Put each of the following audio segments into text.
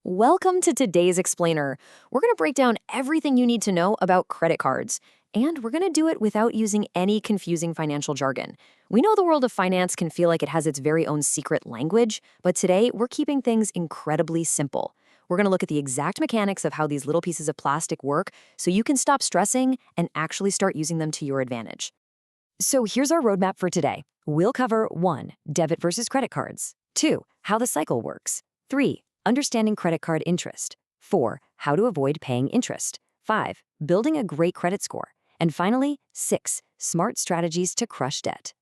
Welcome to today's Explainer. We're going to break down everything you need to know about credit cards, and we're going to do it without using any confusing financial jargon. We know the world of finance can feel like it has its very own secret language, but today we're keeping things incredibly simple. We're going to look at the exact mechanics of how these little pieces of plastic work so you can stop stressing and actually start using them to your advantage. So here's our roadmap for today. We'll cover 1. Debit versus credit cards. 2. How the cycle works. 3. Understanding credit card interest. 4. How to avoid paying interest. 5. Building a great credit score. And finally, 6. Smart strategies to crush debt.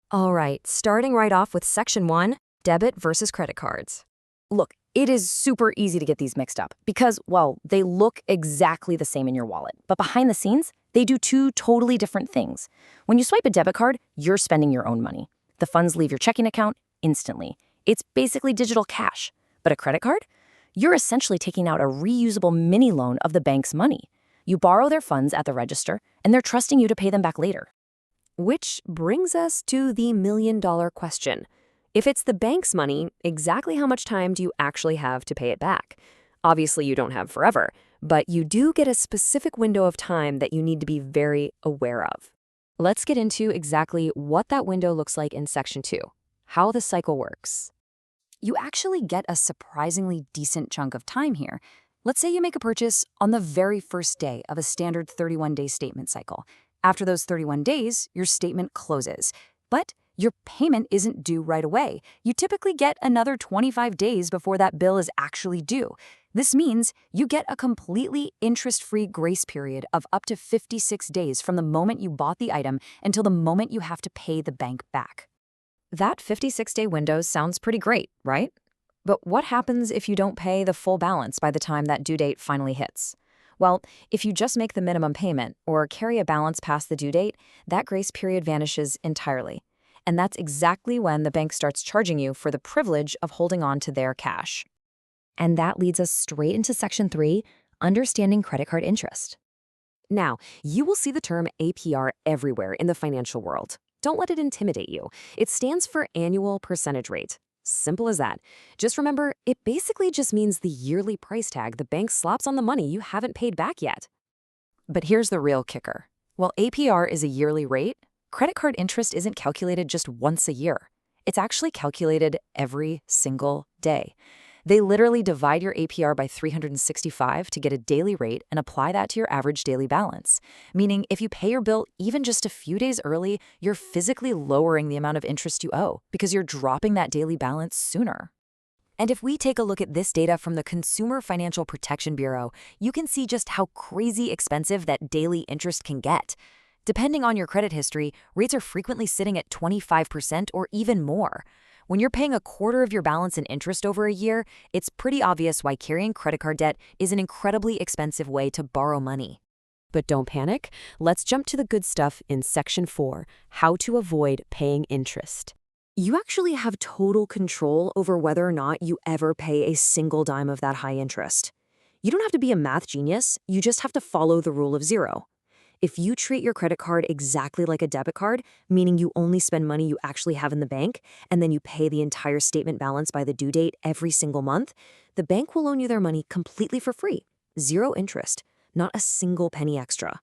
All right, starting right off with Section 1, Debit versus credit cards. Look, it is super easy to get these mixed up because, well, they look exactly the same in your wallet. But behind the scenes, they do two totally different things. When you swipe a debit card, you're spending your own money. The funds leave your checking account instantly. It's basically digital cash. But a credit card? You're essentially taking out a reusable mini loan of the bank's money. You borrow their funds at the register, and they're trusting you to pay them back later. Which brings us to the million-dollar question. If it's the bank's money, exactly how much time do you actually have to pay it back? Obviously, you don't have forever, but you do get a specific window of time that you need to be very aware of. Let's get into exactly what that window looks like in Section 2, how the cycle works. You actually get a surprisingly decent chunk of time here. Let's say you make a purchase on the very first day of a standard 31-day statement cycle. After those 31 days, your statement closes. But your payment isn't due right away. You typically get another 25 days before that bill is actually due. This means you get a completely interest-free grace period of up to 56 days from the moment you bought the item until the moment you have to pay the bank back. That 56-day window sounds pretty great, right? But what happens if you don't pay the full balance by the time that due date finally hits? Well, if you just make the minimum payment or carry a balance past the due date, that grace period vanishes entirely. And that's exactly when the bank starts charging you for the privilege of holding on to their cash. And that leads us straight into Section 3, Understanding Credit Card Interest. Now, you will see the term APR everywhere in the financial world. Don't let it intimidate you. It stands for annual percentage rate. Simple as that. Just remember, it basically just means the yearly price tag the bank slaps on the money you haven't paid back yet. But here's the real kicker. While APR is a yearly rate, credit card interest isn't calculated just once a year. It's actually calculated every single day. They literally divide your APR by 365 to get a daily rate and apply that to your average daily balance. Meaning, if you pay your bill even just a few days early, you're physically lowering the amount of interest you owe because you're dropping that daily balance sooner. And if we take a look at this data from the Consumer Financial Protection Bureau, you can see just how crazy expensive that daily interest can get. Depending on your credit history, rates are frequently sitting at 25% or even more. When you're paying a quarter of your balance in interest over a year, it's pretty obvious why carrying credit card debt is an incredibly expensive way to borrow money. But don't panic. Let's jump to the good stuff in Section 4, How to Avoid Paying Interest. You actually have total control over whether or not you ever pay a single dime of that high interest. You don't have to be a math genius, you just have to follow the rule of zero. If you treat your credit card exactly like a debit card, meaning you only spend money you actually have in the bank, and then you pay the entire statement balance by the due date every single month, the bank will loan you their money completely for free. Zero interest, not a single penny extra.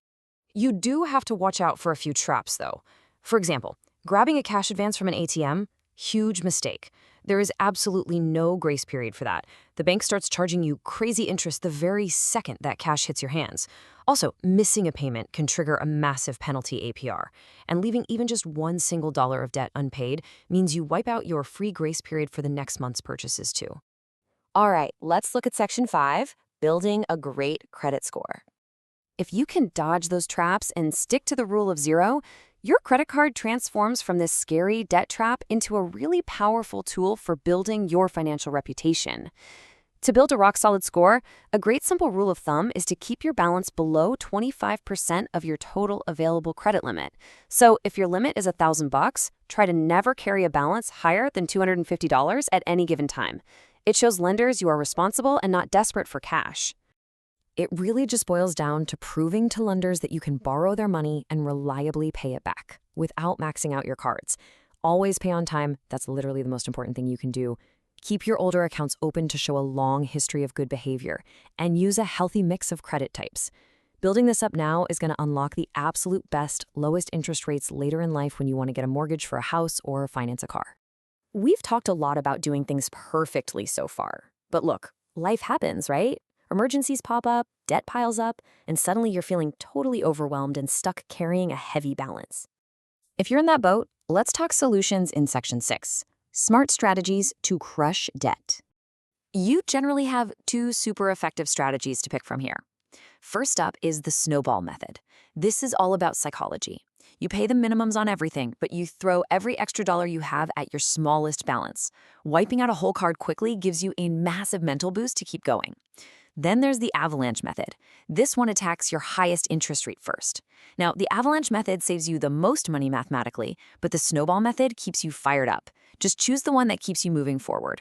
You do have to watch out for a few traps, though. For example, grabbing a cash advance from an ATM, huge mistake. There is absolutely no grace period for that. The bank starts charging you crazy interest the very second that cash hits your hands. Also, missing a payment can trigger a massive penalty APR, and leaving even just one single dollar of debt unpaid means you wipe out your free grace period for the next month's purchases too. All right, let's look at Section 5, Building a Great Credit Score. If you can dodge those traps and stick to the rule of zero, your credit card transforms from this scary debt trap into a really powerful tool for building your financial reputation. To build a rock-solid score, a great simple rule of thumb is to keep your balance below 25% of your total available credit limit. So if your limit is $1,000, try to never carry a balance higher than $250 at any given time. It shows lenders you are responsible and not desperate for cash. It really just boils down to proving to lenders that you can borrow their money and reliably pay it back without maxing out your cards. Always pay on time. That's literally the most important thing you can do. Keep your older accounts open to show a long history of good behavior, and use a healthy mix of credit types. Building this up now is going to unlock the absolute best, lowest interest rates later in life when you want to get a mortgage for a house or finance a car. We've talked a lot about doing things perfectly so far. But look, life happens, right? Emergencies pop up, debt piles up, and suddenly you're feeling totally overwhelmed and stuck carrying a heavy balance. If you're in that boat, let's talk solutions in Section 6. Smart strategies to crush debt. You generally have two super effective strategies to pick from here. First up is the snowball method. This is all about psychology. You pay the minimums on everything, but you throw every extra dollar you have at your smallest balance. Wiping out a whole card quickly gives you a massive mental boost to keep going. Then there's the avalanche method. This one attacks your highest interest rate first. Now, the avalanche method saves you the most money mathematically, but the snowball method keeps you fired up. Just choose the one that keeps you moving forward.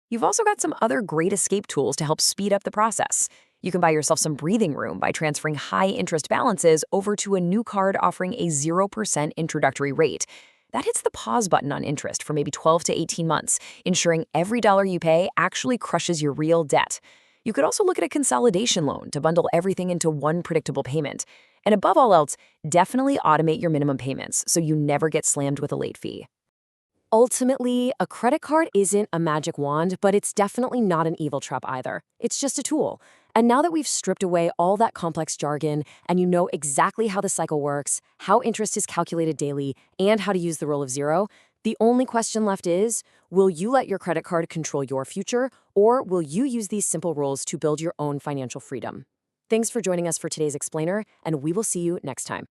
You've also got some other great escape tools to help speed up the process. You can buy yourself some breathing room by transferring high-interest balances over to a new card offering a 0% introductory rate. That hits the pause button on interest for maybe 12 to 18 months, ensuring every dollar you pay actually crushes your real debt. You could also look at a consolidation loan to bundle everything into one predictable payment. And above all else, definitely automate your minimum payments so you never get slammed with a late fee. Ultimately, a credit card isn't a magic wand, but it's definitely not an evil trap either. It's just a tool. And now that we've stripped away all that complex jargon and you know exactly how the cycle works, how interest is calculated daily, and how to use the rule of zero, the only question left is, will you let your credit card control your future, or will you use these simple rules to build your own financial freedom? Thanks for joining us for today's Explainer, and we will see you next time.